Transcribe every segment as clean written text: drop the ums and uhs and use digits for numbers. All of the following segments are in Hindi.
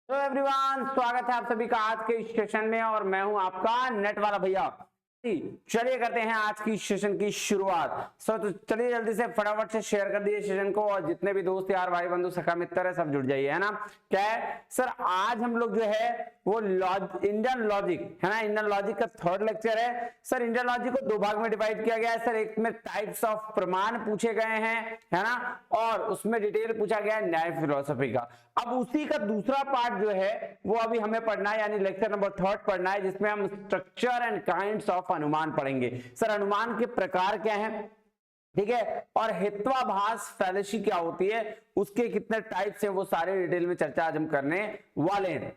हेलो एवरीवन, स्वागत है आप सभी का आज के इस सेशन में। और मैं हूं आपका नेट वाला भैया। चलिए करते हैं आज की सेशन की शुरुआत। तो चलिए जल्दी से फटाफट से शेयर कर दीजिए सेशन को, और जितने भी दोस्त यार भाई बंधु सखा मित्र है सब जुड़ जाइए, है ना। क्या है सर, आज हम लोग जो है वो इंडियन लॉजिक है ना, इंडियन लॉजिक का थर्ड लेक्चर है सर। इंडियन लॉजिक को दो भाग में डिवाइड किया गया है सर। एक में टाइप्स ऑफ प्रमाण पूछे गए हैं, है ना, और उसमें डिटेल पूछा गया है न्याय फिलोसफी का। अब उसी का दूसरा पार्ट जो है वो अभी हमें पढ़ना है, यानी लेक्चर नंबर थर्ड पढ़ना है, जिसमें हम स्ट्रक्चर एंड काइंड्स ऑफ अनुमान पढ़ेंगे। सर अनुमान के प्रकार क्या हैं, ठीक है, और हेत्वाभास फैलेसी क्या होती है, उसके कितने टाइप्स हैं, वो सारे डिटेल में चर्चा आज हम करने वाले हैं।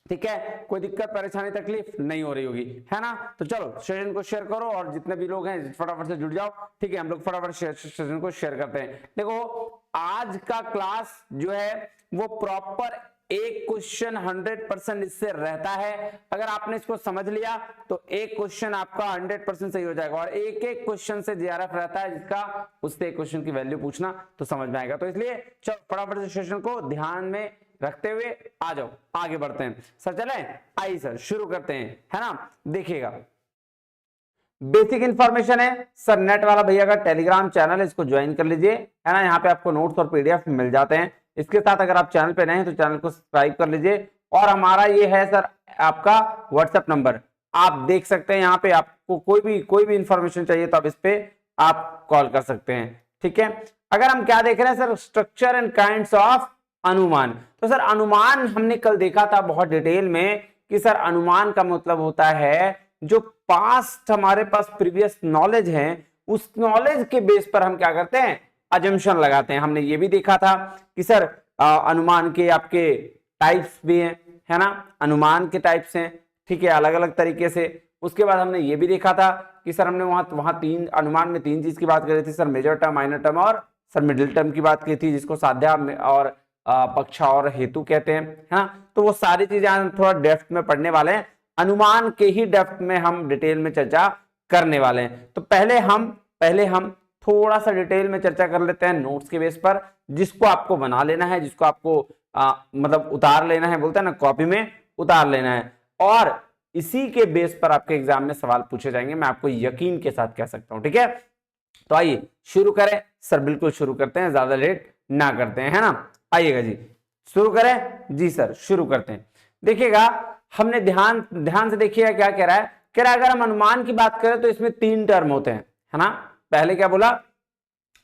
ठीक है, कोई दिक्कत परेशानी तकलीफ नहीं हो रही होगी, है ना। तो चलो सेशन को शेयर करो, और जितने भी लोग हैं फटाफट से जुड़ जाओ। ठीक है, हम लोग फटाफट सेशन को शेयर करते हैं। देखो आज का क्लास जो है वो प्रॉपर एक क्वेश्चन 100% इससे रहता है। अगर आपने इसको समझ लिया तो एक क्वेश्चन आपका 100% सही हो जाएगा, और एक एक क्वेश्चन से जीआरएफ रहता है जिसका, उससे एक क्वेश्चन की वैल्यू पूछना तो समझ में आएगा। तो इसलिए चलो फटाफट से सेशन को ध्यान में रखते हुए आ जाओ, आगे बढ़ते हैं सर। चले आइए सर शुरू करते हैं, है ना। देखिएगा बेसिक इंफॉर्मेशन है सर, नेट वाला भैया का टेलीग्राम चैनल है, इसको ज्वाइन कर लीजिए, है ना। यहाँ पे आपको नोट्स और पीडीएफ मिल जाते हैं। इसके साथ अगर आप चैनल पे नए हैं तो चैनल को सब्सक्राइब कर लीजिए। और हमारा ये है सर आपका व्हाट्सएप नंबर, आप देख सकते हैं यहाँ पे। आपको कोई भी इंफॉर्मेशन चाहिए तो आप इस पे आप कॉल कर सकते हैं, ठीक है। अगर हम क्या देख रहे हैं sir, structure and kinds of अनुमान। तो सर अनुमान हमने कल देखा था बहुत डिटेल में कि सर अनुमान का मतलब होता है जो पास्ट हमारे पास प्रीवियस नॉलेज है, उस नॉलेज के बेस पर हम क्या करते हैं, अजम्पशन लगाते हैं। हमने ये भी देखा था कि सर अनुमान के आपके टाइप्स भी हैं, है ना, अनुमान के टाइप्स हैं, ठीक है, अलग अलग तरीके से। उसके बाद हमने ये भी देखा था कि सर हमने वहां तीन अनुमान में तीन चीज की बात करी थी sir, major term, minor term और सर मिडिल टर्म की बात की थी, जिसको साध्या और पक्षा और हेतु कहते हैं, है ना। तो वो सारी चीजें हम थोड़ा डेप्थ में पढ़ने वाले हैं, अनुमान के ही डेप्थ में हम डिटेल में चर्चा करने वाले हैं। तो पहले हम थोड़ा सा डिटेल में चर्चा कर लेते हैं नोट्स के बेस पर, जिसको आपको बना लेना है, जिसको आपको मतलब उतार लेना है, बोलते हैं ना कॉपी में उतार लेना है, और इसी के बेस पर आपके एग्जाम में सवाल पूछे जाएंगे, मैं आपको यकीन के साथ कह सकता हूं, ठीक है। तो आइए शुरू करें सर, बिल्कुल शुरू करते हैं, ज्यादा लेट ना करते हैं, है ना। आइएगा जी, शुरू करें जी सर, शुरू करते हैं। देखिएगा हमने ध्यान से देखिएगा क्या कह रहा है। कह रहा है अगर हम अनुमान की बात करें तो इसमें तीन टर्म होते हैं, है ना। पहले क्या बोला,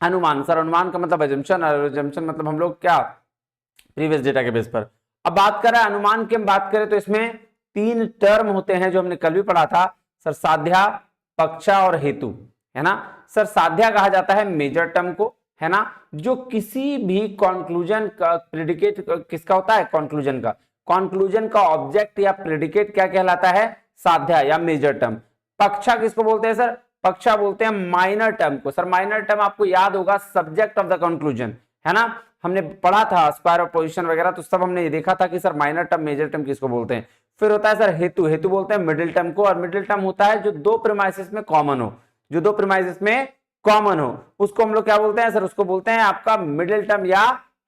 अनुमान। सर अनुमान का मतलब अजम्पशन, और अजम्पशन मतलब हम लोग क्या, प्रीवियस डेटा के बेस पर। अब बात करें अनुमान की, हम बात करें तो इसमें तीन टर्म होते हैं जो हमने कल भी पढ़ा था सर, साध्या, पक्षा और हेतु, है ना। सर साध्या कहा जाता है मेजर टर्म को, है ना, जो किसी भी कंक्लूजन का प्रेडिकेट किसका होता है, कंक्लूजन का ऑब्जेक्ट या प्रेडिकेट क्या कहलाता है, साध्या या मेजर टर्म। पक्षा किसको बोलते हैं सर, पक्षा बोलते हैं माइनर टर्म को। सर माइनर टर्म आपको याद होगा, सब्जेक्ट ऑफ द कंक्लूजन, है ना। हमने पढ़ा था स्क्वायर ऑफ पोजीशन वगैरह, तो सब हमने ये देखा था कि sir minor term major term किसको बोलते हैं। फिर होता है सर हेतु, हेतु बोलते हैं मिडिल टर्म को, और मिडिल टर्म होता है जो दो प्रीमाइसेस में कॉमन हो, जो दो प्रीमाइसेस में कॉमन हो, उसको हम लोग क्या बोलते हैं सर, उसको बोलते हैं आपका मिडिल टर्म या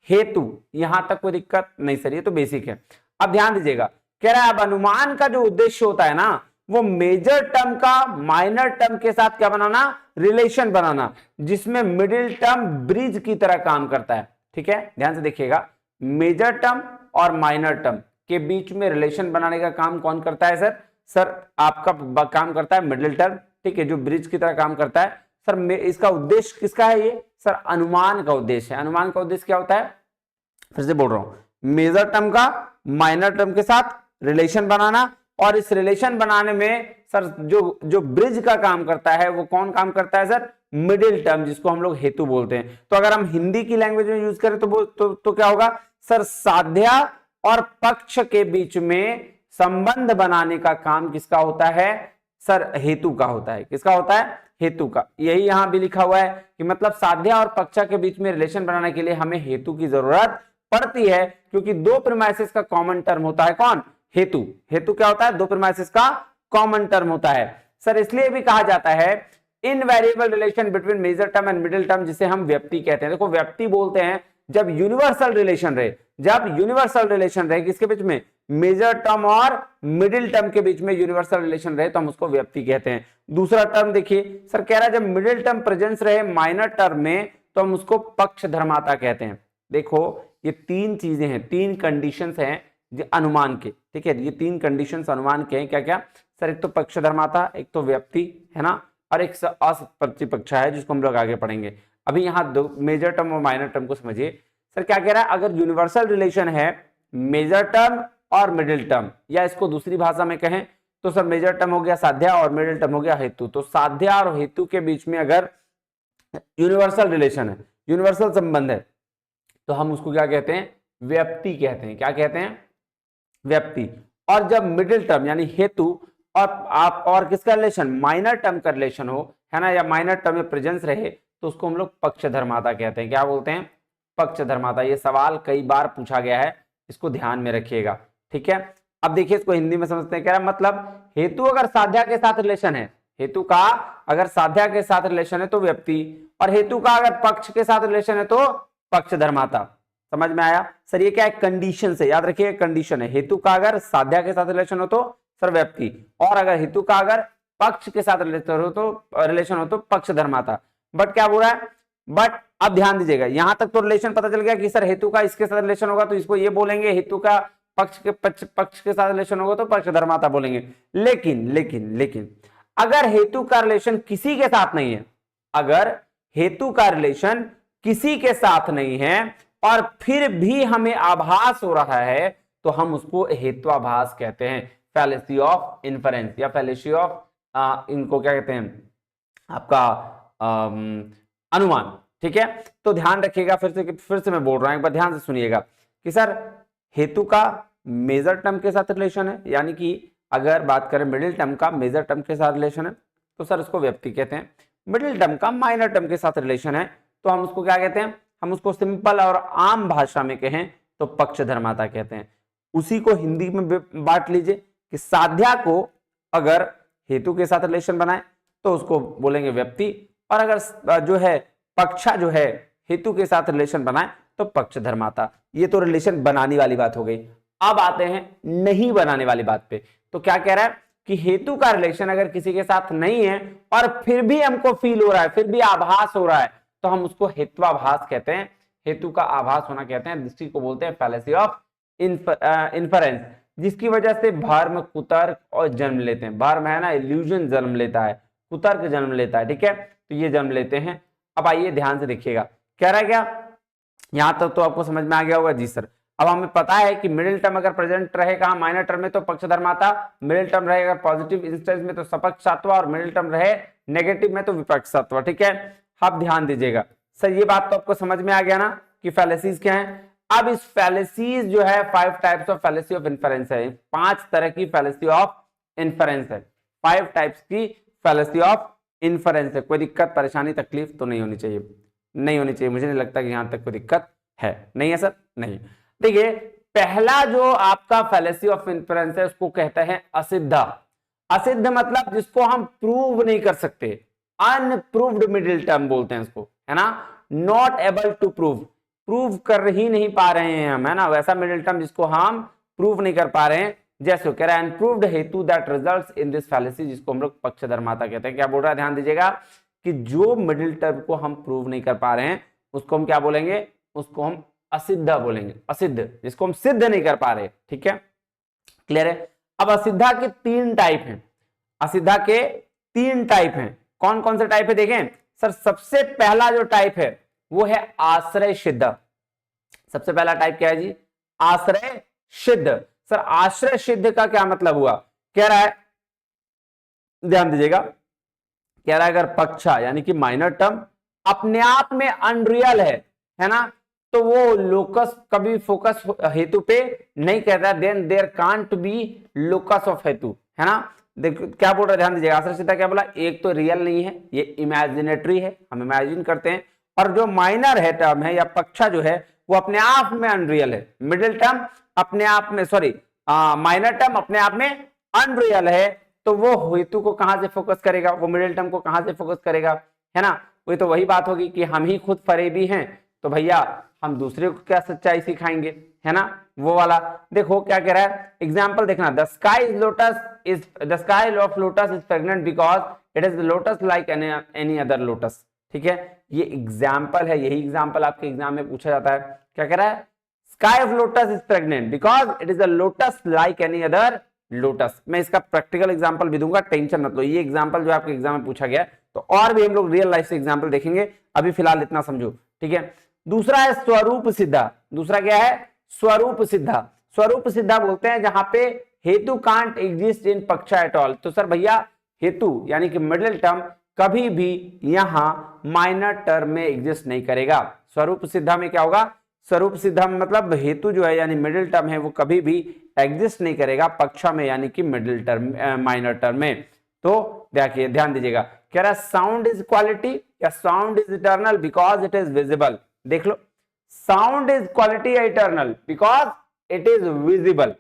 हेतु। यहां तक कोई दिक्कत नहीं सर, ये तो बेसिक है। अब ध्यान दीजिएगा, कह रहा है अब अनुमान का जो उद्देश्य होता है ना, वो मेजर टर्म का माइनर टर्म के साथ क्या बनाना, रिलेशन बनाना, जिसमें मिडिल टर्म ब्रिज की तरह काम करता है, ठीक है। ध्यान से देखिएगा, मेजर टर्म और माइनर टर्म के बीच में रिलेशन बनाने का काम कौन करता है सर, सर आपका काम करता है मिडिल टर्म, ठीक है, जो ब्रिज की तरह काम करता है। सर इसका उद्देश्य किसका है, ये सर अनुमान का उद्देश्य है। अनुमान का उद्देश्य क्या होता है, फिर से बोल रहा हूं, मेजर टर्म का माइनर टर्म के साथ रिलेशन बनाना, और इस रिलेशन बनाने में सर जो ब्रिज का काम करता है वो कौन काम करता है सर, मिडिल टर्म, जिसको हम लोग हेतु बोलते हैं। तो अगर हम हिंदी की लैंग्वेज में यूज करें तो क्या होगा सर, साध्या और पक्ष के बीच में संबंध बनाने का काम किसका होता है सर, हेतु का होता है। किसका होता है, हेतु का। यही यहां भी लिखा हुआ है कि मतलब साध्या और पक्षा के बीच में रिलेशन बनाने के लिए हमें हेतु की जरूरत पड़ती है, क्योंकि दो प्रीमाइसेस का कॉमन टर्म होता है कौन, हेतु। हेतु क्या होता है, दो प्रीमाइसेस का कॉमन टर्म होता है सर। इसलिए भी कहा जाता है invariable relation between major term and middle term, जिसे हम व्यक्ति कहते हैं। देखो व्यक्ति बोलते हैं जब यूनिवर्सल रिलेशन रहे, जब यूनिवर्सल रिलेशन रहे किसके बीच में, मेजर टर्म और मिडिल टर्म के बीच में यूनिवर्सल रिलेशन रहे तो हम उसको व्यक्ति कहते हैं। दूसरा टर्म देखिए सर कह रहा है जब मिडिल टर्म प्रेजेंस रहे माइनर टर्म में तो हम उसको पक्षधर्माता कहते हैं। देखो ये तीन चीजें हैं, तीन कंडीशंस हैं अनुमान के, ठीक है, ये तीन कंडीशंस अनुमान के हैं। क्या क्या सर, एक तो पक्षधर्माता, एक तो व्यक्ति है ना, और एक अप्रतिपक्षा है जिसको हम लोग आगे पढ़ेंगे। अभी यहाँ दो मेजर टर्म और माइनर टर्म को समझिए। सर क्या कह रहा है, अगर यूनिवर्सल रिलेशन है मेजर टर्म और मिडिल टर्म, या इसको दूसरी भाषा में कहें तो सर मेजर टर्म हो गया साध्या और मिडिल टर्म हो गया हेतु। तो साध्या और हेतु के बीच में अगर यूनिवर्सल रिलेशन है, यूनिवर्सल संबंध है, तो हम उसको क्या कहते हैं, व्यक्ति कहते हैं। क्या कहते हैं, व्यक्ति। और जब मिडिल टर्म यानी हेतु और आप और किसका रिलेशन, माइनर टर्म का रिलेशन हो, है ना, या माइनर टर्म में प्रेजेंस रहे तो उसको हम लोग पक्षधर्माता कहते हैं। क्या बोलते हैं, पक्षधर्माता। ये सवाल कई बार पूछा गया है, इसको ध्यान में रखिएगा, ठीक है। अब देखिए इसको हिंदी में समझते हैं। क्या मतलब हेतु अगर साध्या के साथ रिलेशन है, हेतु का अगर साध्या के साथ रिलेशन है तो व्यक्ति, और हेतु का अगर पक्ष के साथ रिलेशन है तो पक्षधर्माता। समझ में आया सर, ये क्या है, कंडीशन से याद रखिए, कंडीशन है। हेतु का अगर साध्या के साथ रिलेशन हो तो सर व्यक्ति, और अगर हेतु का अगर पक्ष के साथ रिलेशन हो तो पक्षधर्माता। बट क्या बोल रहा है, बट अब ध्यान दीजिएगा, यहां तक तो रिलेशन पता चल गया कि सर हेतु का इसके साथ रिलेशन होगा तो इसको ये बोलेंगे, हेतु का पक्ष के साथ रिलेशन होगा तो पक्षधर्माता बोलेंगे। लेकिन लेकिन लेकिन अगर हेतु का रिलेशन किसी के साथ नहीं है, अगर हेतु का रिलेशन किसी के साथ नहीं है और फिर भी हमें आभास हो रहा है तो हम उसको हेत्वाभास कहते हैं, फैलेसी ऑफ इन्फरेंस या फैलेसी ऑफ इनको क्या कहते हैं आपका अनुमान, ठीक है। तो ध्यान रखिएगा, फिर से मैं बोल रहा हूं, एक बार ध्यान से सुनिएगा कि सर हेतु का मेजर टर्म के साथ रिलेशन है, यानी कि अगर बात करें मिडिल टर्म का मेजर टर्म के साथ रिलेशन है तो सर उसको व्यक्ति कहते हैं। मिडिल टर्म का माइनर टर्म के साथ रिलेशन है तो हम उसको क्या कहते हैं, हम उसको सिंपल और आम भाषा में कहें तो पक्षधर्माता कहते हैं। उसी को हिंदी में बांट लीजिए कि साध्या को अगर हेतु के साथ रिलेशन बनाए तो उसको बोलेंगे व्यक्ति, और अगर जो है पक्षा जो है हेतु के साथ रिलेशन बनाए तो पक्षधर्माता। ये तो रिलेशन बनाने वाली बात हो गई। अब आते हैं नहीं बनाने वाली बात पे। तो क्या कह रहा है कि हेतु का रिलेशन अगर किसी के साथ नहीं है और फिर भी हमको फील हो रहा है, फिर भी आभास हो रहा है, तो हम उसको हेत्वाभास कहते हैं, हेतु का आभास होना कहते हैं। दृष्टि को बोलते हैं फैलेसी ऑफ इन्फरेंस, जिसकी वजह से भ्रम कुतर्क और जन्म लेते हैं। भ्रम है ना, इल्यूजन जन्म लेता है, कुतर्क जन्म लेता है, ठीक है, तो ये जन्म लेते हैं। अब आइए ध्यान से देखिएगा, कह रहा है क्या, यहां तक तो आपको समझ में आ गया होगा जी सर। अब हमें पता है कि मिडिल टर्म अगर प्रेजेंट रहेगा माइनर टर्म में तो पक्षधर्माता, मिडिल टर्म रहेगा पॉजिटिव इंस्टेंस में तो सपक्षात्व, और मिडिल टर्म रहे नेगेटिव में तो विपक्षात्व, ठीक है। अब ध्यान दीजिएगा सर, ये बात तो आपको समझ में आ गया ना कि फैलेसीज क्या है। अब इस फैलेसीज जो है 5 types of fallacy of inference है, 5 तरह की फैलेसी ऑफ इन्फरेंस है, 5 टाइप्स की फैलेसी ऑफ इन्फरेंस है। कोई दिक्कत परेशानी तकलीफ तो नहीं होनी चाहिए, नहीं होनी चाहिए, मुझे नहीं लगता कि यहां तक कोई दिक्कत है, नहीं है सर, नहीं। देखिए पहला जो आपका फैलेसी ऑफ इन्फरेंस है उसको कहते हैं असिद्ध। असिद्ध मतलब जिसको हम प्रूव नहीं कर सकते, अनप्रूव्ड मिडिल टर्म बोलते हैं इसको, है ना, not able to prove, prove कर ही नहीं पा रहे हैं हम, है ना, वैसा मिडिल टर्म जिसको हम प्रूव नहीं कर पा रहे हैं। जैसे कह रहा है अनप्रूव्ड हेतु that results in this fallacy, जिसको हम लोग पक्षधर्माता कहते हैं। क्या बोल रहा है, ध्यान दीजिएगा कि जो मिडिल टर्म को हम प्रूव नहीं कर पा रहे हैं उसको हम क्या बोलेंगे, उसको हम असिद्ध बोलेंगे, असिद्ध जिसको हम सिद्ध नहीं कर पा रहे, ठीक है, क्लियर है। अब असिद्धा के 3 टाइप हैं, असिद्धा के 3 टाइप हैं। कौन कौन से टाइप है देखें सर, सबसे पहला जो टाइप है वो है आश्रय सिद्ध। सबसे पहला टाइप क्या है जी, आश्रय सिद्ध। सर आश्रय सिद्ध का क्या मतलब हुआ, कह रहा है, ध्यान दीजिएगा, कह रहा है अगर पक्षा यानी कि माइनर टर्म अपने आप में अनरियल है ना, तो वो लोकस कभी फोकस हेतु पे नहीं कहता, then there can't be locus of हेतु, है ना। देखो क्या बोल रहा है, ध्यान दीजिएगा, आश्रय सिद्ध क्या बोला, एक तो रियल नहीं है, ये इमेजिनेटरी है, हम इमेजिन करते हैं, और जो माइनर है टर्म है या पक्षा जो है वो अपने आप में अनरियल है। मिडिल टर्म अपने आप में, सॉरी माइनर टर्म अपने आप में अनरियल है, तो वो हेतु को कहां से फोकस करेगा, वो मिडिल टर्म को कहां से फोकस करेगा, है ना। वही तो वही बात होगी कि हम ही खुद फरेबी हैं, तो भैया हम दूसरे को क्या सच्चाई सिखाएंगे, है ना। वो वाला देखो क्या कह रहा है, एग्जाम्पल देखना, the sky of lotus is pregnant because it is lotus like any other lotus. ठीक है, ये एग्जाम्पल है, यही एग्जाम्पल आपके एग्जाम में पूछा जाता है। क्या कह रहा है, sky of lotus is pregnant because it is a lotus like any other lotus. मैं इसका प्रैक्टिकल एग्जांपल भी दूंगा, टेंशन मत लो। ये एग्जांपल जो आपके एग्जाम में पूछा गया है, तो और भी हम लोग रियल लाइफ से एग्जांपल देखेंगे, अभी फिलहाल इतना समझो। ठीक है, दूसरा है स्वरूप सिद्धा। दूसरा क्या है, स्वरूप सिद्धा। स्वरूप सिद्धा बोलते हैं जहां पे हेतु कांट एग्जिस्ट इन पक्षा एट ऑल। तो सर भैया हेतु यानी कि मिडिल टर्म कभी भी यहां माइनर टर्म में एग्जिस्ट नहीं करेगा। स्वरूप सिद्धा में क्या होगा, स्वरूप सिद्धा मतलब हेतु जो है यानी मिडिल टर्म है वो कभी भी एग्जिस्ट नहीं करेगा पक्षा में यानी कि मिडिल टर्म माइनर टर्म में। तो देखिए ध्यान दीजिएगा, कह रहा है साउंड इज क्वालिटी या sound is eternal because it is visible. देख लो, साउंड इज क्वालिटी या eternal because it is visible.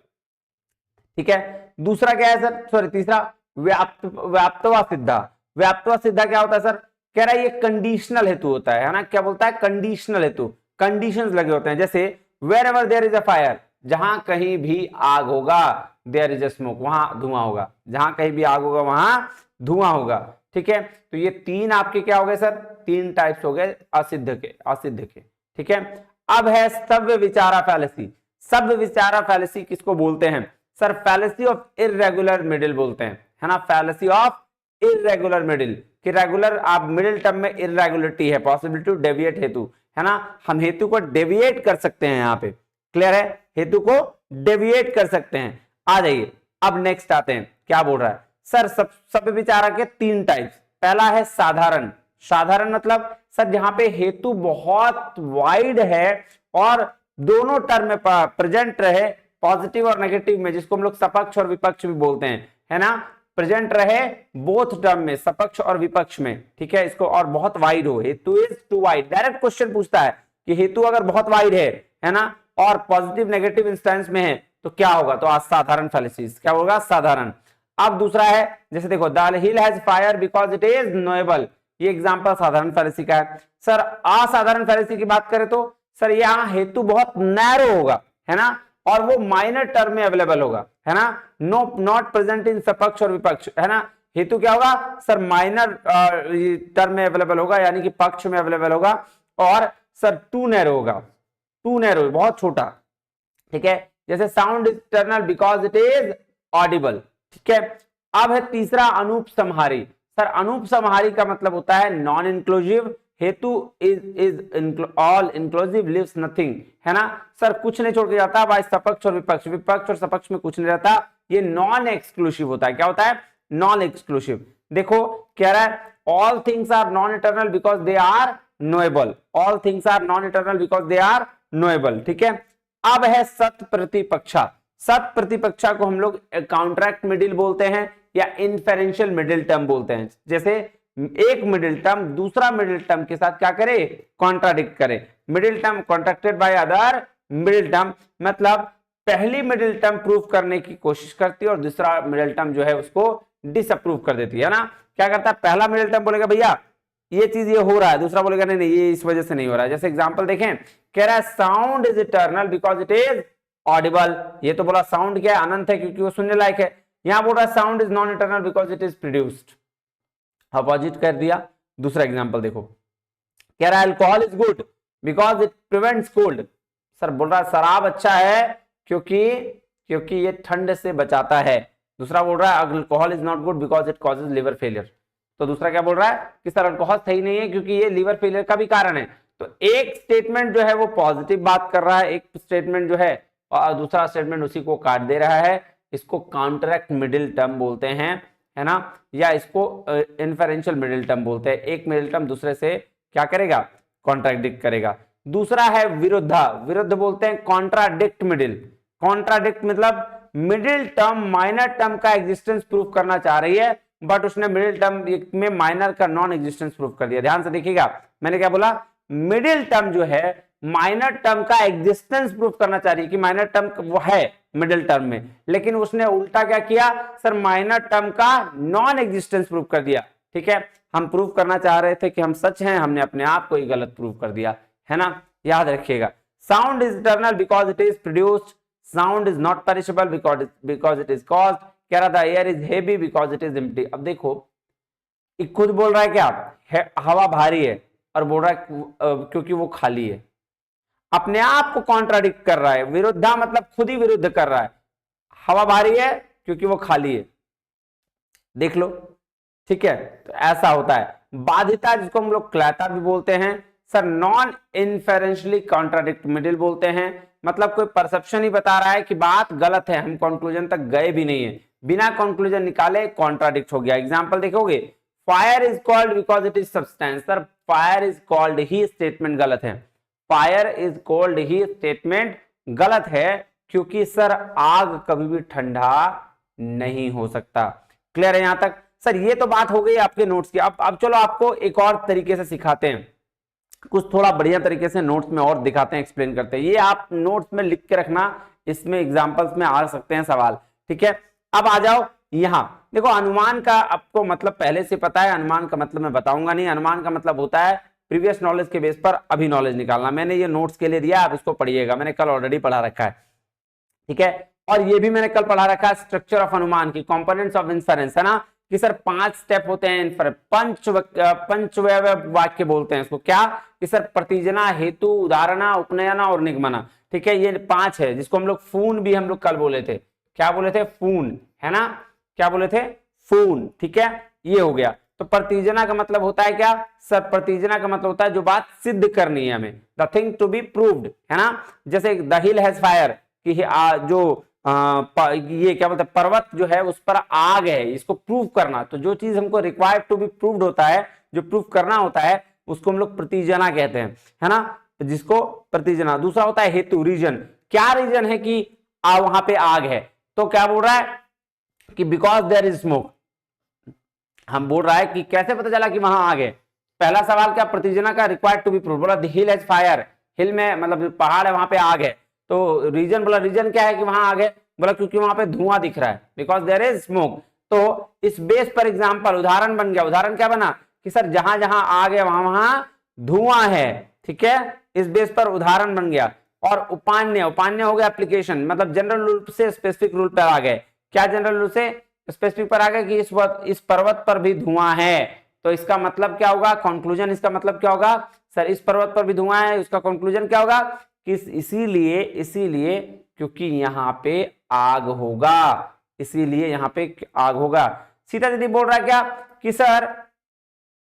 ठीक है, दूसरा क्या है सर, सॉरी तीसरा व्याप्तवा सिद्धा। व्याप्तवा सिद्धा क्या होता है सर, कह रहा है ये कंडीशनल हेतु होता है ना। क्या बोलता है, कंडीशनल हेतु, कंडीशंस लगे होते हैं। जैसे wherever there is a fire, जहां कहीं भी आग होगा, देयर इज अ स्मोक, वहां धुआं होगा। जहां कहीं भी आग होगा वहां धुआं होगा। ठीक है, तो ये तीन आपके क्या हो गए सर, तीन टाइप्स हो गए असिद्ध के, असिद्ध के। ठीक है, अब है सव्य विचारा फैलेसी। सव्य विचारा फैलेसी किसको बोलते हैं sir, fallacy of irregular middle बोलते हैं, है ना। फैलेसी ऑफ इररेगुलर मिडिल, कि रेगुलर आप मिडिल टर्म में इररेगुलरिटी है, पॉसिबिलिटी टू डेविएट हेतु, है ना। हम हेतु को डेविएट कर सकते हैं, यहां पे क्लियर है, हेतु को डेविएट कर सकते हैं। आ जाइए अब नेक्स्ट आते हैं, क्या बोल रहा है सर, सव्य विचारा के तीन टाइप्स। पहला है साधारण। साधारण मतलब सर जहां पे हेतु बहुत वाइड है और दोनों टर्म में प्रेजेंट रहे, पॉजिटिव और नेगेटिव में, जिसको हम लोग सपक्ष और विपक्ष भी बोलते हैं, है ना। प्रेजेंट रहे बोथ टर्म में, सपक्ष और विपक्ष में। ठीक है, इसको और बहुत वाइड हो, हेतु is too wide. Direct question पूछता है कि हेतु अगर बहुत वाइड है ना, और पॉजिटिव नेगेटिव इंस्टेंस में है तो क्या होगा, तो असाधारण फैलेसीज। क्या होगा, साधारण। अब दूसरा है, जैसे देखो, the hill has fire because it is knowable. ये एग्जांपल साधारण फैलेसी का है। सर असाधारण फैलेसी की बात करें तो सर यहाँ हेतु बहुत नैरो होगा, है ना, और वो माइनर टर्म में अवेलेबल होगा, है ना। नो नॉट प्रेजेंट इन सपक्ष और विपक्ष, है ना। हेतु क्या होगा सर, माइनर टर्म में अवेलेबल होगा यानी कि पक्ष में अवेलेबल होगा, और सर टू नैरो होगा, टू नैरो, बहुत छोटा। ठीक है, जैसे sound is eternal because it is Audible. ठीक है, अब है तीसरा अनुपसंहारी। सर अनुपसंहारी का मतलब होता है नॉन इंक्लूसिव। हेतु is all inclusive leaves nothing, है ना। सर कुछ नहीं छोड़ के जाता भाई, सपक्ष और विपक्ष, विपक्ष और सपक्ष में कुछ नहीं रहता। ये नॉन एक्सक्लूसिव होता है। क्या होता है, नॉन एक्सक्लूसिव। देखो कह रहा है all things are non eternal because they are knowable. All things are non eternal because they are knowable. ठीक है, अब है सत प्रतिपक्षा। सत प्रतिपक्षा को हम लोग कॉन्ट्रैक्ट मिडिल बोलते हैं या इनफेरेंशियल मिडिल टर्म बोलते हैं। जैसे एक मिडिल टर्म दूसरा मिडिल टर्म के साथ क्या करे, कॉन्ट्राडिक्ट करे। Middle term contracted by other middle term, मतलब पहली मिडिल टर्म प्रूव करने की कोशिश करती है और दूसरा मिडिल टर्म जो है उसको डिसअप्रूव कर देती है ना। क्या करता है, पहला मिडिल टर्म बोलेगा भैया ये चीज ये हो रहा है, दूसरा बोलेगा नहीं नहीं ये इस वजह से नहीं हो रहा है। जैसे एग्जांपल देखें, कह रहा है sound is eternal because it is Audible. ये तो बोला साउंड क्या है, अनंत है क्योंकि वो सुनने लायक है। यहां बोल रहा है sound is non eternal because it is produced, opposite कर दिया। दूसरा एग्जांपल देखो, कह रहा है alcohol is good because it prevents cold. Sir बोल रहा है शराब अच्छा है क्योंकि ये ठंड से बचाता है। दूसरा बोल रहा है alcohol is not good because it causes liver failure. तो दूसरा क्या बोल रहा है कि सर अल्कोहल सही नहीं है क्योंकि ये लिवर फेलियर का भी कारण है। तो एक स्टेटमेंट जो है वो पॉजिटिव बात कर रहा है, एक स्टेटमेंट जो है और दूसरा स्टेटमेंट उसी को काट दे रहा है। इसको कॉन्ट्रैक्ट मिडिल टर्म बोलते हैं, है ना, या इसको इनफेरेंशियल मिडिल टर्म बोलते हैं। एक मिडिल टर्म दूसरे से क्या करेगा, कॉन्ट्राडिक्ट करेगा। दूसरा है विरुद्धा। विरुद्ध बोलते हैं कॉन्ट्राडिक्ट मिडिल। कॉन्ट्राडिक्ट मतलब मिडिल टर्म माइनर टर्म का एग्जिस्टेंस प्रूव करना चाह रही है बट उसने मिडिल टर्म में माइनर का नॉन एग्जिस्टेंस प्रूव कर दिया। ध्यान से देखिएगा, मैंने क्या बोला, मिडिल टर्म जो है माइनर टर्म का एग्जिस्टेंस प्रूव करना चाह रही है कि माइनर टर्म वो है मिडिल टर्म में, लेकिन उसने उल्टा क्या किया सर, माइनर टर्म का नॉन एग्जिस्टेंस प्रूव कर दिया। ठीक है, हम प्रूव करना चाह रहे थे कि हम सच हैं, हमने अपने आप को ही गलत प्रूव कर दिया, है ना। याद रखिएगा। Sound is eternal because it is produced, sound is not perishable because it is caused. कह रहा था air is heavy because it is empty. अब देखो खुद बोल रहा है क्या, हवा भारी है, और बोल रहा है क्योंकि वो खाली है। अपने आप को कॉन्ट्राडिक्ट कर रहा है, विरुद्धा मतलब खुद ही विरुद्ध कर रहा है। हवा भारी है क्योंकि वो खाली है, देख लो, ठीक है। तो ऐसा होता है। बाधिता जिसको हम लोग क्लैता भी बोलते हैं सर, नॉन इनफेरेंशियली कॉन्ट्राडिक्ट मिडिल बोलते हैं, मतलब कोई परसेप्शन ही बता रहा है कि बात गलत है, हम कंक्लूजन तक गए भी नहीं है, बिना कंक्लूजन निकाले कॉन्ट्राडिक्ट हो गया। एग्जांपल देखोगे, fire is cold because it is substance. Sir fire is called he statement गलत है, fire is called he statement गलत है, क्योंकि सर आग कभी भी ठंडा नहीं हो सकता। क्लियर है यहां तक? सर ये तो बात हो गई आपके नोट्स की। अब चलो आपको एक और तरीके से सिखाते हैं, कुछ थोड़ा बढ़िया तरीके से नोट्स में और दिखाते हैं, एक्सप्लेन करते हैं। ये आप नोट्स में लिख के रखना, इसमें एग्जांपल्स में आ सकते हैं सवाल, ठीक है। अब आ जाओ यहां, देखो अनुमान का आपको मतलब पहले से पता है, अनुमान का मतलब मैं बताऊंगा नहीं। अनुमान का मतलब होता है प्रीवियस नॉलेज के बेस पर अभी नॉलेज निकालना। मैंने ये नोट्स के लिए दिया, आप इसको पढ़िएगा, मैंने कल ऑलरेडी पढ़ा रखा है, ठीक है। और ये भी मैंने कल पढ़ा रखा है स्ट्रक्चर ऑफ अनुमान की, कंपोनेंट्स ऑफ इन्फरेंस, है ना, कि सर 5 स्टेप होते हैं, पंचव्यय वाक्य बोलते हैं इसको। क्या कि सर प्रतिजना, हेतु, उदाहरणा, उपनयना और निगमना, ठीक है। ये 5 है, जिसको हम लोग फून भी हम लोग कल बोले थे। क्या बोले थे? फून, है ना, क्या बोले थे? फून, ठीक है। ये हो गया। तो प्रतिजना का मतलब होता है क्या सर? प्रतिजना का मतलब होता है जो बात सिद्ध करनी है हमें, the thing to be proved, है ना। जैसे द हिल हैज फायर, कि जो ये क्या बोलते हैं, पर्वत जो है उस पर आग है, इसको प्रूव करना। तो जो चीज हमको रिक्वायर्ड टू बी प्रूव्ड होता है, जो प्रूव करना होता है, उसको हम लोग प्रतिजना कहते हैं, है ना, तो जिसको प्रतिजना। दूसरा होता है हेतु, रीजन। क्या रीजन है कि वहां पे आग है? तो क्या बोल रहा है कि बिकॉज देयर इज स्मोक। हम बोल रहा है कि कैसे पता चला कि वहां आग है? पहला सवाल क्या, प्रतिजना का रिक्वायर्ड टू बी प्रूव्ड, बोला द हिल हैज फायर, हिल में मतलब पहाड़ है, वहां पे आग है। तो रीजन, बोला रीजन क्या है कि वहां आग है? बोला क्योंकि वहां पे धुआं दिख रहा है, बिकॉज देयर इज स्मोक। तो इस बेस पर एग्जांपल, उदाहरण बन गया। उदाहरण क्या बना कि सर जहां जहां आग है वहां वहां धुआं है, ठीक है। इस बेस पर उदाहरण बन गया। और उपान्य, उपान्य हो गया एप्लीकेशन, मतलब जनरल रूल से स्पेसिफिक रूल पर आ गए। क्या जनरल रूल से स्पेसिफिक पर आ गए कि इस पर्वत पर भी धुआं है। तो इसका मतलब क्या होगा? कंक्लूजन इसका मतलब क्या होगा? सर इस पर्वत पर भी धुआं है, उसका कंक्लूजन क्या होगा कि इसीलिए क्योंकि यहां पे आग होगा, इसीलिए यहां पे आग होगा। सीता दीदी बोल रहा है क्या कि सर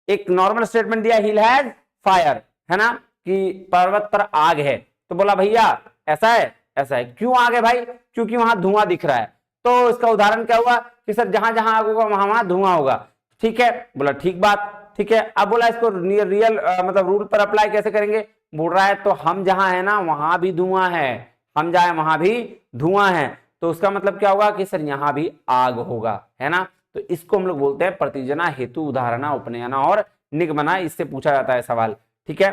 एक नॉर्मल स्टेटमेंट दिया, हिल हैज फायर, है ना, कि पर्वत पर आग है। तो बोला भैया ऐसा है, ऐसा है। क्यों आग है भाई? क्योंकि वहां धुआं दिख रहा है। तो इसका उदाहरण क्या हुआ कि सर जहां जहां आग होगा वहां वहां धुआं होगा, ठीक है। बोला ठीक बात, ठीक है। अब बोला इसको रियल मतलब रूल पर अप्लाई कैसे करेंगे? बोल रहा है तो हम जहां है ना वहां भी धुआं है, हम जाए वहां भी धुआं है। तो उसका मतलब क्या होगा कि सर यहां भी आग होगा, है ना। तो इसको हम लोग बोलते हैं प्रतिजना, हेतु, उदाहरणा, उपनयना और निगमना। इससे पूछा जाता है सवाल, ठीक है।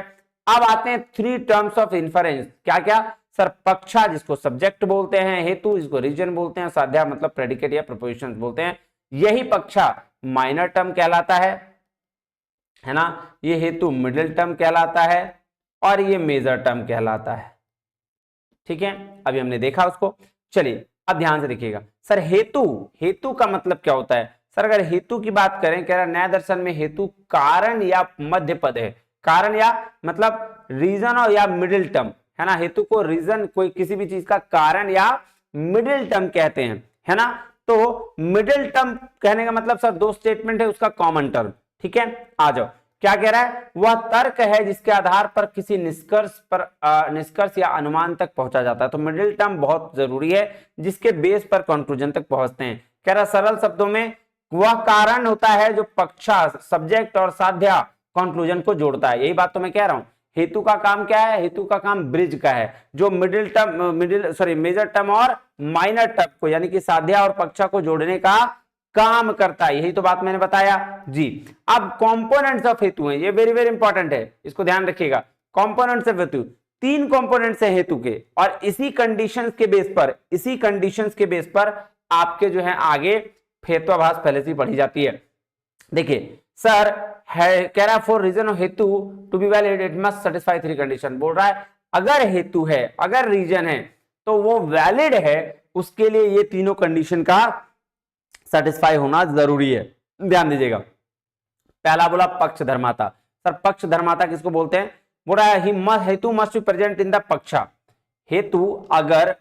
अब आते हैं 3 टर्म्स ऑफ इन्फरेंस। क्या क्या सर? पक्षा जिसको सब्जेक्ट बोलते हैं, हेतु जिसको रीजन बोलते हैं, साध्या मतलब प्रेडिकेट या प्रपोजिशन बोलते हैं। यही पक्षा माइनर टर्म कहलाता है ना, ये हेतु मिडिल टर्म कहलाता है, और ये मेजर टर्म कहलाता है, ठीक है। अभी हमने देखा उसको। चलिए अब ध्यान से देखिएगा सर, हेतु, हेतु का मतलब क्या होता है? सर अगर हेतु की बात करें, कह रहा न्याय दर्शन में हेतु कारण या मध्य पद है। कारण या मतलब रीजन और या मिडिल टर्म, है ना। हेतु को रीजन, कोई किसी भी चीज का कारण या मिडिल टर्म कहते हैं, है ना। तो मिडिल टर्म कहने का मतलब सर 2 स्टेटमेंट है उसका कॉमन टर्म, ठीक है। आ जाओ, क्या कह रहा है? वह तर्क है जिसके आधार पर किसी निष्कर्ष या अनुमान तक पहुंचा जाता है। तो मिडिल टर्म बहुत जरूरी है, जिसके बेस पर कंक्लूजन तक पहुंचते हैं। कह रहा सरल शब्दों में वह कारण होता है जो पक्षा, सब्जेक्ट और साध्या कंक्लूजन को जोड़ता है। यही बात तो मैं कह रहा हूं। हेतु का काम क्या है? हेतु का काम ब्रिज का है, जो मेजर टर्म और माइनर टर्म को, यानी कि साध्या और पक्षा को जोड़ने का काम करता है। यही तो बात मैंने बताया जी। अब कंपोनेंट्स ऑफ हेतु है, ये वेरी वेरी इंपॉर्टेंट है, इसको ध्यान रखिएगा। कंपोनेंट्स ऑफ हेतु, 3 कंपोनेंट्स हैं हेतु के, और इसी कंडीशंस के बेस पर आपके जो है आगे हेत्वाभास पहले से पढ़ी जाती है। देखिए सर है कह रहा है फॉर रीजन ऑफ हेतु to be valid it must satisfy 3 condition. बोल रहा है अगर हेतु है, अगर रीजन है, तो वो वैलिड है, उसके लिए ये तीनों कंडीशन का सेटिस्फाई होना जरूरी है। ध्यान दीजिएगा, पहला बोला पक्षधर्माता। सर पक्षधर्माता किसको बोलते हैं? बोला हेतु must be present in the पक्षा। हेतु अगर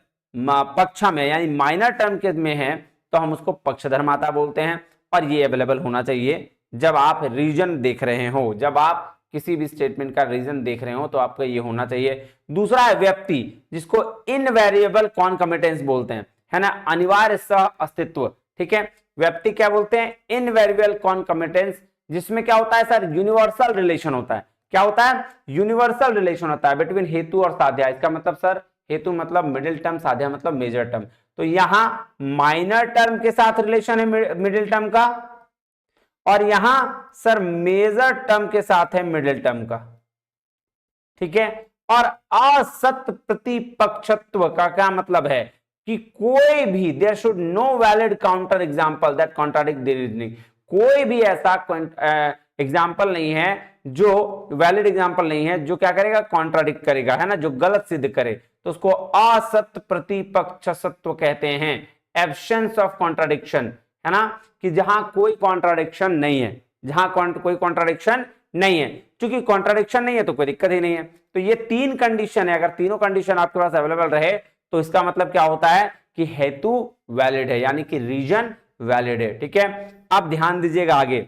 पक्षा में यानी माइनर टर्म के में है तो हम उसको पक्षधर्माता बोलते हैं, और ये अवेलेबल होना चाहिए जब आप रीजन देख रहे हो, जब आप किसी भी स्टेटमेंट का रीजन देख रहे हो तो आपका ये होना चाहिए। दूसरा है व्यक्ति, जिसको इनवेरिएबल कॉन्कमिटेंस बोलते हैं, है ना, अनिवार्य सह अस्तित्व। ठीक है, व्यक्ति क्या बोलते हैं? इनवेरिएबल कॉन्कमिटेंस, जिसमें क्या होता है सर? यूनिवर्सल रिलेशन होता है। क्या होता है? यूनिवर्सल रिलेशन होता है बिटवीन हेतु और साध्या। इसका मतलब सर, हेतु मतलब मिडिल टर्म, साध्या मतलब मेजर टर्म। तो यहां माइनर टर्म के साथ रिलेशन है मिडिल टर्म का, और यहां सर मेजर टर्म के साथ है मिडिल टर्म का। ठीक है, और असत प्रतिपक्षत्व का क्या मतलब है? कि कोई भी, there should no valid counter example that contradict the reasoning. कोई भी ऐसा एग्जांपल नहीं है, जो वैलिड एग्जांपल नहीं है, जो क्या करेगा? कॉन्ट्राडिक्ट करेगा, है ना, जो गलत सिद्ध करे, तो उसको असत प्रतिपक्षत्व कहते हैं, एब्सेंस ऑफ कॉन्ट्राडिक्शन, है ना, कि जहां कोई कॉन्ट्राडिक्शन नहीं है, जहां कोई कॉन्ट्राडिक्शन नहीं है। क्योंकि कॉन्ट्राडिक्शन नहीं है तो कोई दिक्कत ही नहीं है। तो ये तीन कंडीशन है, अगर तीनों कंडीशन आपके पास अवेलेबल रहे तो इसका मतलब क्या होता है? कि हेतु वैलिड है, यानी कि रीजन वैलिड है। ठीक है, अब ध्यान दीजिएगा आगे,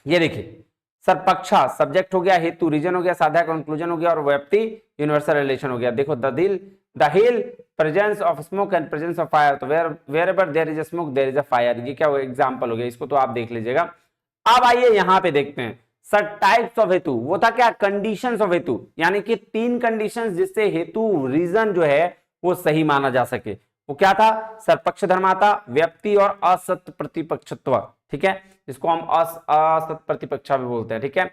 ये देखिए सर, पक्षा सब्जेक्ट हो गया, हेतु रीजन हो गया, साध्या कंक्लूजन हो गया, और व्यक्ति यूनिवर्सल रिलेशन हो गया। देखो the hill presence of smoke and presence of fire, तो wherever there is a smoke there is a fire, ये क्या एग्जांपल हो गया, इसको तो आप देख लीजिएगा। अब आइए यहां पे देखते हैं सर, टाइप्स ऑफ हेतु, वो था क्या? कंडीशंस ऑफ हेतु, यानी कि तीन कंडीशंस जिससे हेतु रीजन जो है वो सही माना जा सके। वो क्या था सर? पक्षधर्माता, व्यक्ति और असत प्रतिपक्षत्व। ठीक है, जिसको हम असत प्रतिपक्षा भी बोलते हैं। ठीक है,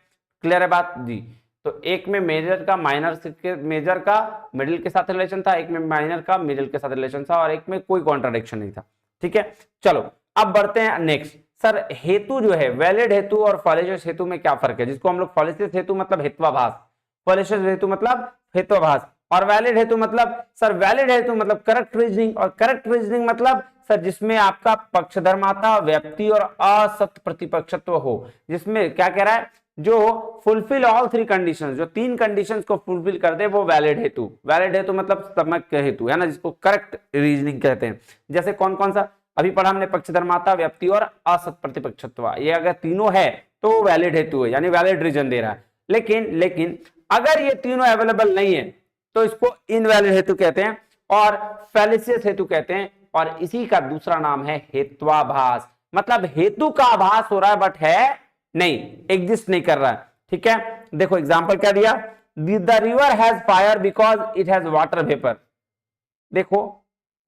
क्लियर है बात जी? तो एक में मेजर का मेजर का मिडिल के साथ रिलेशन था, एक में माइनर का मिडिल के साथ रिलेशन था, और एक में कोई कॉन्ट्राडिक्शन नहीं था। ठीक है, चलो अब बढ़ते हैं नेक्स्ट। सर हेतु जो है, वैलिड हेतु और फॉलिशियस हेतु में क्या फर्क है? जिसको हम लोग फॉलिशियस हेतु मतलब हेत्वाभास, फॉलिशियस हेतु मतलब हेत्वाभास, और वैलिड हेतु मतलब सर, वैलिड हेतु मतलब करेक्ट रीजनिंग, और करेक्ट रीजनिंग मतलब सर जिसमें आपका पक्षधर्माता, व्यक्ति और असत प्रतिपक्षत्व हो, जिसमें क्या कह रहा है? जो फुलफिल ऑल थ्री कंडीशंस, जो तीन कंडीशंस को फुलफिल कर दे, वो वैलिड हेतु। वैलिड हेतु मतलब सम्यक हेतु, है ना, जिसको करेक्ट रीजनिंग कहते हैं। जैसे कौन कौन सा अभी पढ़ा हमने? पक्षधर्माता, व्यक्ति और असत प्रतिपक्षत्व। ये अगर तीनों है तो वैलिड हेतु है, यानी वैलिड रीजन दे रहा है। लेकिन अगर ये तीनों अवेलेबल नहीं है तो इसको इनवैलिड हेतु कहते हैं और फैलिशियस हेतु कहते हैं, और इसी का दूसरा नाम है हेत्वाभास। मतलब हेतु का आभास हो रहा है बट है नहीं, एग्जिस्ट नहीं कर रहा है। ठीक है, देखो एग्जांपल क्या दिया? The river has fire because it has water vapour. देखो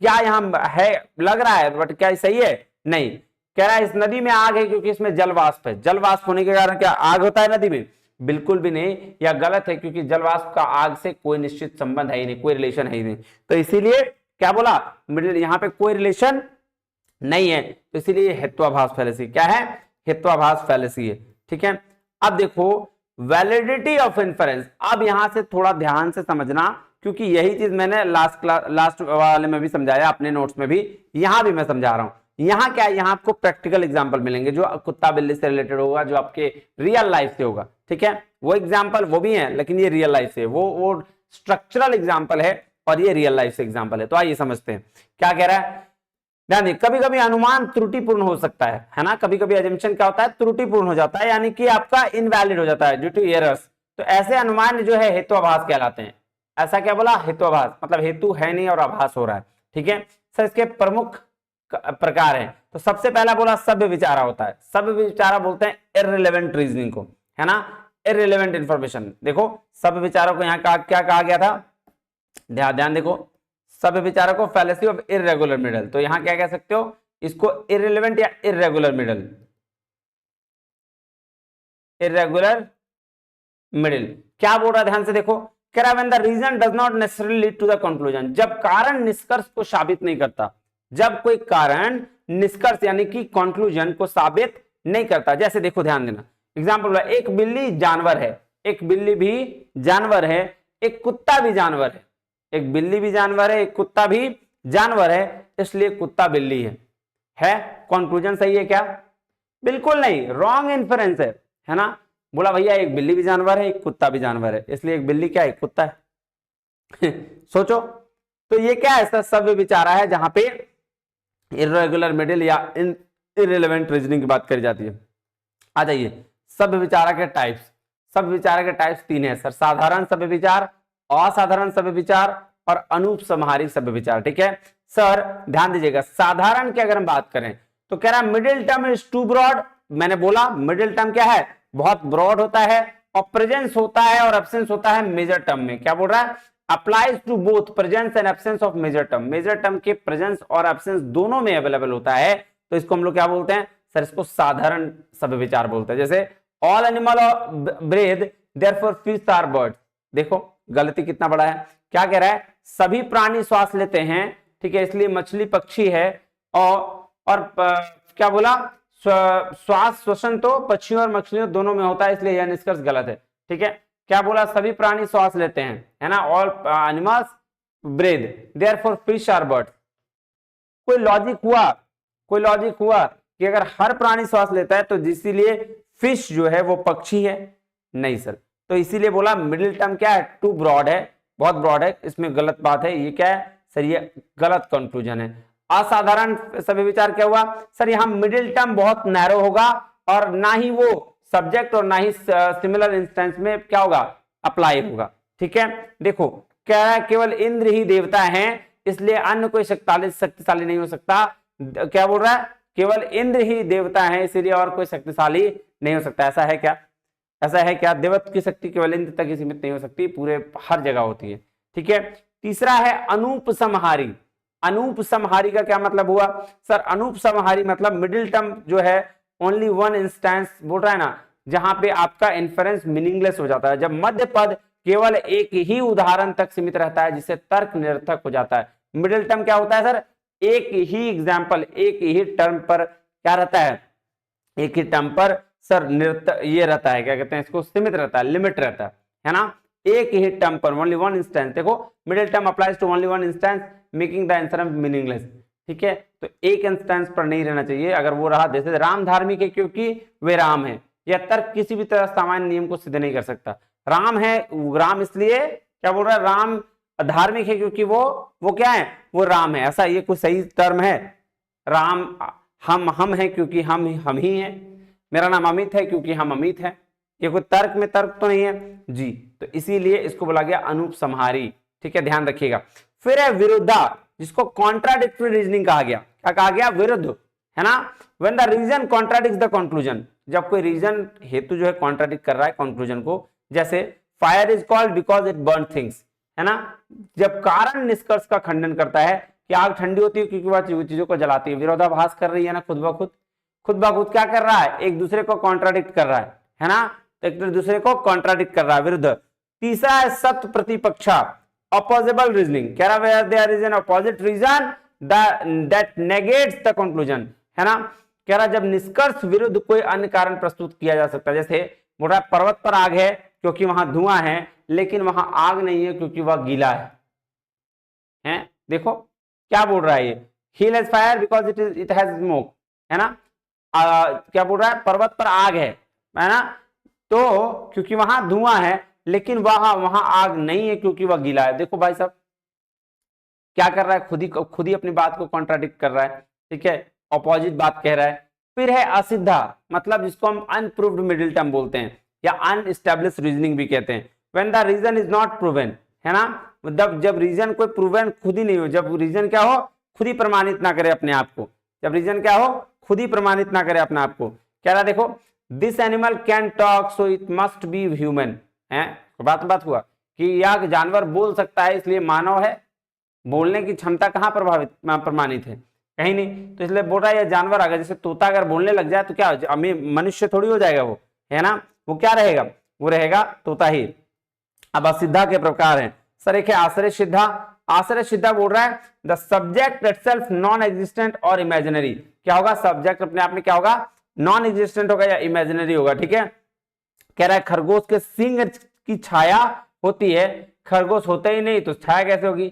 क्या यहां है, लग रहा है बट क्या सही है? नहीं। कह रहा है इस नदी में आग है क्योंकि इसमें जलवाष्प है। जलवाष्प होने के कारण क्या आग होता है नदी में? बिल्कुल भी नहीं, या गलत है, क्योंकि जलवाष्प का आग से कोई निश्चित संबंध है ही नहीं, कोई रिलेशन है ही नहीं। तो इसीलिए क्या बोला? मिडिल, यहां पे कोई रिलेशन नहीं है, तो इसीलिए हेत्वाभास फैलेसी। क्या है? हेत्वाभास फैलेसी है। ठीक है, अब देखो वैलिडिटी ऑफ इन्फरेंस। अब यहां से थोड़ा ध्यान से समझना, क्योंकि यही चीज मैंने लास्ट वाले में भी समझाया, अपने नोट्स में भी, यहां भी मैं समझा रहा हूं। यहां क्या है? यहां आपको प्रैक्टिकल एग्जांपल मिलेंगे जो कुत्ता बिल्ली से रिलेटेड होगा, जो आपके रियल लाइफ से होगा। ठीक है, वो एग्जांपल वो भी है, लेकिन ये रियल लाइफ से, वो स्ट्रक्चरल एग्जांपल है और ये रियल लाइफ से एग्जांपल है। तो आइए समझते हैं क्या कह रहा है। ध्यान दें, कभी कभी अनुमान त्रुटिपूर्ण हो सकता है ना, कभी कभी अजम्पशन क्या होता है? त्रुटिपूर्ण हो जाता है, यानी कि आपका इनवैलिड हो जाता है ड्यू टू एरर्स। तो ऐसे अनुमान जो है हेत्वाभास कहलाते हैं। ऐसा क्या बोला? हेत्वाभास, मतलब हेतु है नहीं और आभास हो रहा है। ठीक है सर, इसके प्रमुख प्रकार हैं। तो सबसे पहला बोला सभ्य विचारा होता है। सभ्य विचारा बोलते हैं इररिलेवेंट रीजनिंग को, है ना, इररिलेवेंट इंफॉर्मेशन। देखो सभ्य विचारों को यहाँ क्या कहा गया था? ध्यान देखो, सभ्य विचारों को फैलेसी ऑफ इररेगुलर मिडल। तो यहां क्या कह सकते हो? इसको इररिलेवेंट या इररेगुलर मिडल, इररेगुलर मिडल। क्या बोल रहा है? ध्यान से देखो, कह रहा है when the reason does not necessarily lead to the conclusion. जब कारण निष्कर्ष को साबित नहीं करता, जब कोई कारण निष्कर्ष यानी कि कंक्लूजन को साबित नहीं करता। जैसे देखो ध्यान देना, एग्जांपल, एक बिल्ली जानवर है, एक बिल्ली भी जानवर है, एक कुत्ता भी जानवर है, एक बिल्ली भी जानवर है, एक कुत्ता भी जानवर है, इसलिए कुत्ता बिल्ली है। कंक्लूजन सही है क्या? बिल्कुल नहीं, रॉन्ग इन्फरेंस है ना। बोला भैया एक बिल्ली भी जानवर है, एक कुत्ता भी जानवर है, इसलिए एक बिल्ली क्या है, एक कुत्ता है। सोचो, तो ये क्या ऐसा सभ्य विचारा है जहां पे इर्रेगुलर मिडिल या इररिलेवेंट रीजनिंग की बात करी जाती है। आ जाइए, सभ्य विचारा के टाइप्स। सभ्य विचार के टाइप्स 3 है सर, साधारण सभ्य विचार, असाधारण सभ्य विचार और अनुपसंहारी सभ्य विचार। ठीक है सर, ध्यान दीजिएगा। साधारण की अगर हम बात करें तो कह रहा है middle term is too broad. मैंने बोला मिडिल टर्म क्या है, बहुत ब्रॉड होता है, और प्रेजेंस होता है और एब्सेंस होता है मेजर टर्म में। क्या बोल रहा है, applies to both presence and absence of major term. Major term के प्रेजेंस और एब्सेंस दोनों में अवेलेबल होता है, तो इसको हम लोग क्या बोलते हैं सर, इसको साधारण सभ्य विचार बोलते हैं। जैसे all animal breathe therefore fish are birds. देखो गलती कितना बड़ा है, क्या कह रहा है, सभी प्राणी श्वास लेते हैं, ठीक है, इसलिए मछली पक्षी है। और क्या बोला, श्वास श्वसन तो पक्षियों और मछलियों दोनों में होता है, इसलिए यह निष्कर्ष गलत है। ठीक है, क्या बोला, सभी प्राणी श्वास लेते हैं, है ना, all animals breathe therefore fish are birds. कोई लॉजिक हुआ, कोई लॉजिक हुआ कि अगर हर प्राणी श्वास लेता है तो इसीलिए फिश जो है वो पक्षी है? नहीं सर, तो इसीलिए बोला मिडिल टर्म क्या है, टू ब्रॉड है, बहुत ब्रॉड है, इसमें गलत बात है। ये क्या है सर, ये गलत कंक्लूजन है। असाधारण सभ्य विचार क्या हुआ सर, यहां मिडिल टर्म बहुत नैरो होगा और ना ही वो सब्जेक्ट और ना ही सिमिलर इंस्टेंस में क्या होगा, अप्लाई होगा। ठीक है, देखो क्या है, केवल इंद्र ही देवता हैं, इसलिए अन्य कोई शक्तिशाली नहीं हो सकता। क्या बोल रहा है, केवल इंद्र ही देवता हैं, इसीलिए और कोई शक्तिशाली नहीं हो सकता। ऐसा है क्या, ऐसा है क्या, देवत्व की शक्ति केवल इंद्र तक ही सीमित नहीं हो सकती, पूरे हर जगह होती है। ठीक है, तीसरा है अनुपसंहारी। अनुपसंहारी का क्या मतलब हुआ सर, अनुपसंहारी मतलब मिडिल टर्म जो है ओनली वन इंस्टेंस बोल रहा है ना, जहां पे आपका इन्फरेंस मीनिंगलेस हो जाता है, जब मध्य पद केवल एक ही उदाहरण तक सीमित रहता है जिससे तर्क निरर्थक हो जाता है। मिडिल टर्म क्या होता है सर, एक ही एग्जाम्पल, एक ही टर्म पर क्या रहता है, एक ही टर्म पर सर ये रहता है, क्या कहते हैं इसको, सीमित रहता है, लिमिट रहता है ना, एक ही टर्म पर ओनली वन इंस्टेंस। देखो middle term applies to only one instance making the answer meaningless. ठीक है, तो एक इंस्टेंस पर नहीं रहना चाहिए, अगर वो रहा, जैसे राम धार्मिक है क्योंकि वे राम है, यह तर्क किसी भी तरह सामान्य नियम को सिद्ध नहीं कर सकता। राम है, राम इसलिए क्या बोल रहा है, राम धार्मिक है क्योंकि वो क्या है, वो राम है, ऐसा ये कोई सही टर्म है? राम हम है क्योंकि हम ही हैं, मेरा नाम अमित है क्योंकि हम अमित हैं, ये कोई तर्क में तर्क तो नहीं है जी, तो इसीलिए इसको बोला गया अनुपसंहारी। ठीक है, ध्यान रखिएगा। फिर है विरुद्धा, जिसको कॉन्ट्राडिक्टरी रीजनिंग कहा गया। क्या कहा गया, विरुद्ध, है ना, when the reason contradicts the conclusion, जब कोई रीजन हेतु जो है कॉन्ट्राडिक्ट कर रहा है कंक्लूजन को। जैसे fire is cold because it burn things, है ना, जब कारण निष्कर्ष का खंडन करता है कि आग ठंडी होती है क्योंकि वह चीजों को जलाती है, विरोधाभास कर रही है ना, खुद ब खुद क्या कर रहा है, एक दूसरे को कॉन्ट्राडिक्ट कर रहा है ना, एक दूसरे को कॉन्ट्राडिक्ट कर रहा है, विरुद्ध। तीसरा है सत्य प्रतिपक्षा, ऑपोजिबल रीजनिंग, कह रहा है where there is an opposite reason that negates the conclusion, है ना, कह रहा जब निष्कर्ष विरुद्ध कोई अन्य कारण प्रस्तुत किया जा सकता है। जैसे बोल रहा है पर्वत पर आग है क्योंकि वहां धुआं है, लेकिन वहां आग नहीं है क्योंकि वह गीला है? देखो क्या बोल रहा है ये, hill has fire because it has smoke, है ना, क्या बोल रहा है, पर्वत पर आग है ना, तो क्योंकि वहां धुआं है, लेकिन वहां आग नहीं है क्योंकि वह गीला है। देखो भाई साहब क्या कर रहा है, खुद ही अपनी बात को कॉन्ट्राडिक्ट कर रहा है। ठीक है, ऑपोजिट बात कह रहा है। फिर है असिद्धा, मतलब जिसको हम अनप्रूव्ड मिडिल टर्म बोलते हैं या अनएस्टैब्लिश्ड रीजनिंग भी कहते हैं। When the reason is not proven, है ना, मतलब जब रीजन कोई प्रूवन खुद ही नहीं हो, जब रीजन क्या हो, खुद ही प्रमाणित ना करे अपने आप को, जब रीजन क्या हो, खुद ही प्रमाणित ना करे अपने आप को। कह रहा देखो this animal can talk so it must be human, है, बात हुआ कि यह जानवर बोल सकता है इसलिए मानव है। बोलने की क्षमता कहाँ प्रमाणित है, कहीं नहीं, तो इसलिए बोल रहा है यह जानवर, अगर जैसे तोता अगर बोलने लग जाए तो क्या मनुष्य थोड़ी हो जाएगा वो, है ना, वो क्या रहेगा, वो रहेगा तोता ही। अब असिद्धा के प्रकार हैं सर, एक है आश्रय सिद्धा। आश्रय सिद्धा बोल रहा है the subject itself non existent और इमेजिनरी। क्या होगा, सब्जेक्ट अपने आप में क्या होगा, नॉन एग्जिस्टेंट होगा या इमेजिनरी होगा। ठीक है, कह रहा है खरगोश के सींग की छाया होती है खरगोश होते ही नहीं तो छाया कैसे होगी।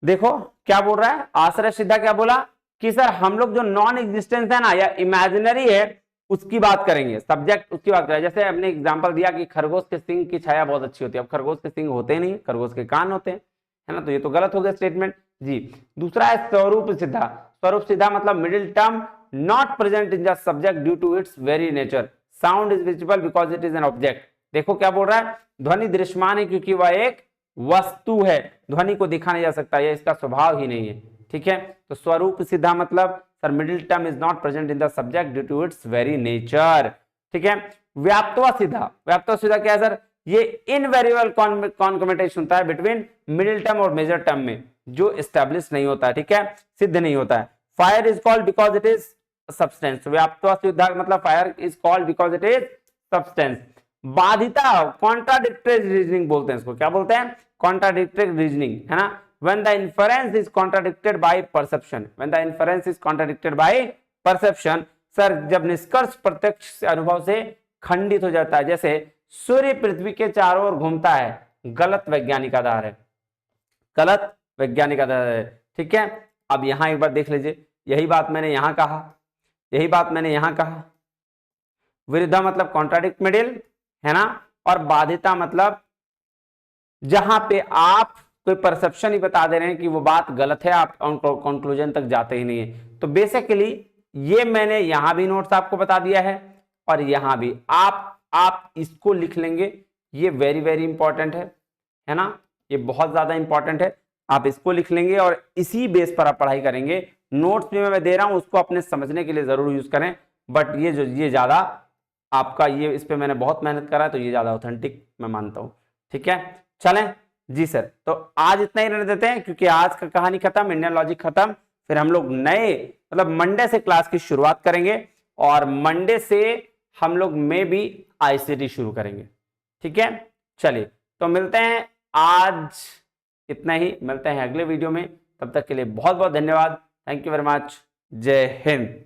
देखो क्या बोल रहा है आश्रय सिद्धा, क्या बोला कि सर हम लोग जो नॉन एग्जिस्टेंस है ना या इमेजिनरी है उसकी बात करेंगे, सब्जेक्ट उसकी बात करेंगे। जैसे हमने एग्जांपल दिया कि खरगोश के सिंग की छाया बहुत अच्छी होती है, अब खरगोश के सिंग होते नहीं, खरगोश के कान होते हैं, है ना, तो ये तो गलत हो गया स्टेटमेंट जी। दूसरा है स्वरूप सिद्धा। स्वरूप सिद्धा मतलब middle term not present in the subject due to its very nature, sound is visible because it is an object. देखो क्या बोल रहा है, ध्वनि दृश्यमान है क्योंकि वह एक वस्तु है, ध्वनि को दिखा नहीं जा सकता, यह इसका स्वभाव ही नहीं है, ठीक है। तो स्वरूप सिद्धा मतलब sir middle term is not present in the subject due to its very nature, ठीक है। व्याप्तवा सिद्धा, व्याप्तवा सिद्धा क्या है सर, ये इनवेरिएबल कॉन्कमेटेशन होता है बिटवीन मिडिल टर्म और मेजर टर्म में, जो एस्टेब्लिश नहीं होता है, ठीक है, सिद्ध नहीं होता है। Fire is cold because it is substance, व्याप्तवा सिद्धा मतलब fire is cold because it is substance. बाधिता कॉन्ट्राडिक्टरी रीजनिंग बोलते हैं इसको, क्या बोलते हैं, कॉन्ट्राडिक्टरी रीजनिंग, है ना। when the inference is contradicted by perception, when the inference is contradicted by perception, sir जब निष्कर्ष प्रत्यक्ष अनुभव से खंडित हो जाता है, जैसे सूर्य पृथ्वी के चारों ओर घूमता है, गलत वैज्ञानिक आधार है, गलत वैज्ञानिक आधार है, ठीक है। अब यहां एक बार देख लीजिए, यही बात मैंने यहां कहा, यही बात मैंने यहां कहा, विरुद्धा मतलब कॉन्ट्राडिक्ट मिडिल, है ना, और बाधिता मतलब जहां पे आप कोई परसेप्शन ही बता दे रहे हैं कि वो बात गलत है, आप कंक्लूजन तक जाते ही नहीं है। तो बेसिकली ये मैंने यहां भी नोट्स आपको बता दिया है और यहां भी आप इसको लिख लेंगे, ये वेरी वेरी इंपॉर्टेंट है ना, ये बहुत ज्यादा इंपॉर्टेंट है, आप इसको लिख लेंगे और इसी बेस पर आप पढ़ाई करेंगे। नोट्स भी मैं दे रहा हूं उसको अपने समझने के लिए जरूर यूज करें, बट ये ज्यादा आपका, ये इस पे मैंने बहुत मेहनत करा है तो ये ज्यादा ऑथेंटिक मैं मानता हूं, ठीक है। चलें जी सर, तो आज इतना ही रहने देते हैं क्योंकि आज का कहानी खत्म, इंडियन लॉजिक खत्म। फिर हम लोग नए मतलब मंडे से क्लास की शुरुआत करेंगे और मंडे से हम लोग में भी आईसीटी शुरू करेंगे, ठीक है। चलिए तो मिलते हैं, आज इतना ही, मिलते हैं अगले वीडियो में, तब तक के लिए बहुत बहुत धन्यवाद, थैंक यू वेरी मच, जय हिंद।